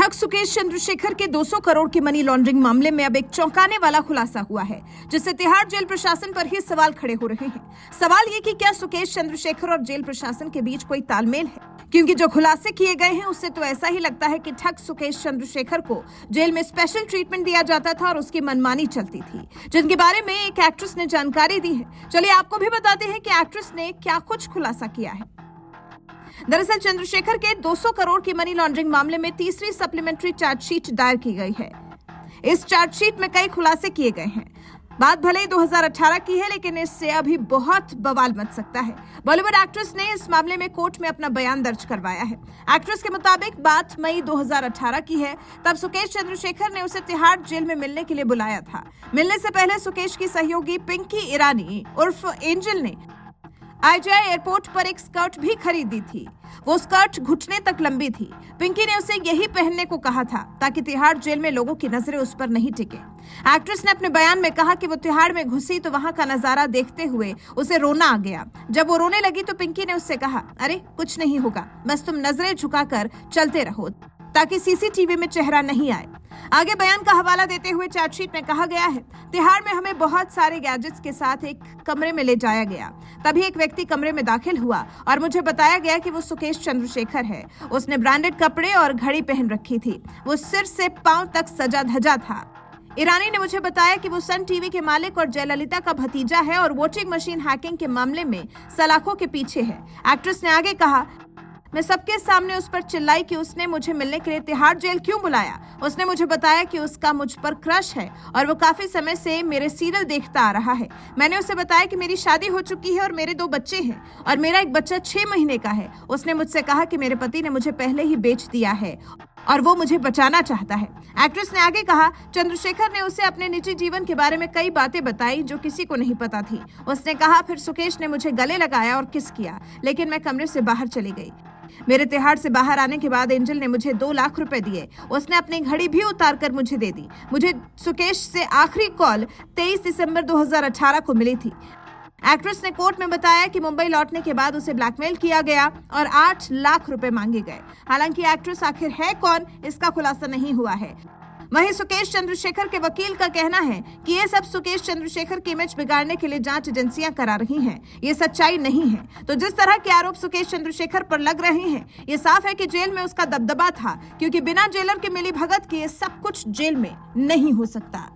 ठग सुकेश चंद्रशेखर के 200 करोड़ के मनी लॉन्ड्रिंग मामले में अब एक चौंकाने वाला खुलासा हुआ है, जिससे तिहाड़ जेल प्रशासन पर ही सवाल खड़े हो रहे हैं। सवाल ये कि क्या सुकेश चंद्रशेखर और जेल प्रशासन के बीच कोई तालमेल है, क्योंकि जो खुलासे किए गए हैं उससे तो ऐसा ही लगता है कि ठग सुकेश चंद्रशेखर को जेल में स्पेशल ट्रीटमेंट दिया जाता था और उसकी मनमानी चलती थी, जिनके बारे में एक एक्ट्रेस ने जानकारी दी है। चलिए आपको भी बताते हैं कि एक्ट्रेस ने क्या कुछ खुलासा किया है। दरअसल चंद्रशेखर के 200 करोड़ की मनी लॉन्ड्रिंग मामले में तीसरी सप्लीमेंट्री चार्जशीट दायर की गई है। इस चार्जशीट में कई खुलासे किए गए हैं। बात भले ही 2018 की है, लेकिन इससे अभी बहुत बवाल मच सकता है। बॉलीवुड एक्ट्रेस ने इस मामले में कोर्ट में अपना बयान दर्ज करवाया है। एक्ट्रेस के मुताबिक बात मई 2018 की है। तब सुकेश चंद्रशेखर ने उसे तिहाड़ जेल में मिलने के लिए बुलाया था। मिलने से पहले सुकेश की सहयोगी पिंकी ईरानी उर्फ एंजल ने आईजीआई एयरपोर्ट पर एक स्कर्ट भी खरीदी थी। वो स्कर्ट घुटने तक लंबी थी। पिंकी ने उसे यही पहनने को कहा था ताकि तिहाड़ जेल में लोगों की नजरें उस पर नहीं टिके। एक्ट्रेस ने अपने बयान में कहा कि वो तिहाड़ में घुसी तो वहां का नजारा देखते हुए उसे रोना आ गया। जब वो रोने लगी तो पिंकी ने उससे कहा, अरे कुछ नहीं होगा, बस तुम नजरें झुकाकर चलते रहो ताकि सीसीटीवी में चेहरा नहीं आए। आगे बयान का हवाला देते हुए चार्जशीट में कहा गया है, तिहाड़ में हमें बहुत सारे गैजेट्स के साथ एक कमरे में ले जाया गया। तभी एक व्यक्ति कमरे में दाखिल हुआ और मुझे बताया गया कि वो सुकेश चंद्रशेखर है। उसने ब्रांडेड कपड़े और घड़ी पहन रखी थी। वो सिर से पांव तक सजा धजा था। ईरानी ने मुझे बताया कि वो सन टीवी के मालिक और जयललिता का भतीजा है और वोटिंग मशीन हैकिंग के मामले में सलाखों के पीछे है। एक्ट्रेस ने आगे कहा, मैं सबके सामने उस पर चिल्लाई कि उसने मुझे मिलने के लिए तिहाड़ जेल क्यों बुलाया। उसने मुझे बताया कि उसका मुझ पर क्रश है और वो काफी समय से मेरे सीरियल देखता आ रहा है। मैंने उसे बताया कि मेरी शादी हो चुकी है और मेरे 2 बच्चे हैं और मेरा एक बच्चा 6 महीने का है। उसने मुझसे कहा कि मेरे पति ने मुझे पहले ही बेच दिया है और वो मुझे बचाना चाहता है। एक्ट्रेस ने आगे कहा, चंद्रशेखर ने उसे अपने निजी जीवन के बारे में कई बातें बताई जो किसी को नहीं पता थी। उसने कहा, फिर सुकेश ने मुझे गले लगाया और किस किया, लेकिन मैं कमरे से बाहर चली गई। मेरे तिहाड़ से बाहर आने के बाद एंजल ने मुझे 2 लाख रुपए दिए। उसने अपनी घड़ी भी उतार कर मुझे दे दी। मुझे सुकेश से आखिरी कॉल 23 दिसंबर 2018 को मिली थी। एक्ट्रेस ने कोर्ट में बताया कि मुंबई लौटने के बाद उसे ब्लैकमेल किया गया और 8 लाख रुपए मांगे गए। हालांकि एक्ट्रेस आखिर है कौन, इसका खुलासा नहीं हुआ है। वहीं सुकेश चंद्रशेखर के वकील का कहना है कि ये सब सुकेश चंद्रशेखर की इमेज बिगाड़ने के लिए जांच एजेंसियां करा रही हैं। ये सच्चाई नहीं है। तो जिस तरह के आरोप सुकेश चंद्रशेखर पर लग रहे हैं, ये साफ है कि जेल में उसका दबदबा था, क्योंकि बिना जेलर के मिली भगत के ये सब कुछ जेल में नहीं हो सकता।